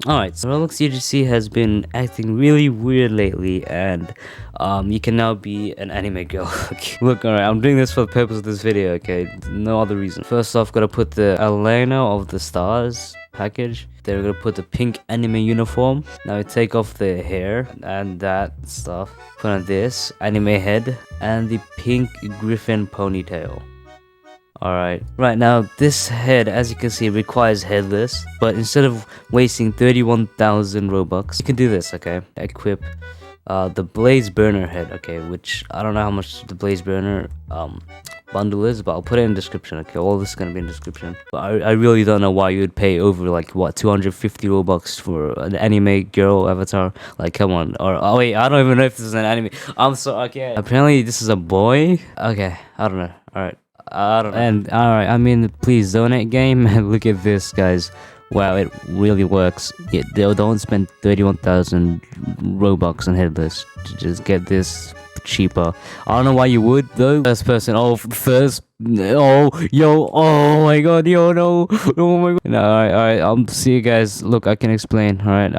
Alright, so Roblox UGC has been acting really weird lately, and you can now be an anime girl. Okay. Look, alright, I'm doing this for the purpose of this video, okay? No other reason. First off, gotta put the Elena of the Stars package. They're gonna put the pink anime uniform. Now we take off the hair and that stuff. Put on this anime head and the pink griffin ponytail. Alright, right now this head, as you can see, requires headless, but instead of wasting 31,000 robux, you can do this, okay? Equip the blaze burner head, okay, which I don't know how much the blaze burner bundle is, but I'll put it in the description, okay? All this is gonna be in the description. But I really don't know why you would pay over like what 250 robux for an anime girl avatar. Like, come on. Or oh wait, I don't even know if this is an anime. I'm so okay. Apparently this is a boy. Okay, I don't know. Alright. I don't know. And alright, I mean, please donate game. Look at this, guys. Wow, it really works. Don't spend 31,000 robux on headless to just get this cheaper. I don't know why you would though. First person. Oh, first. Oh, yo. Oh my god. Yo, no. Oh my god. No, alright. See you guys. Look, I can explain. Alright.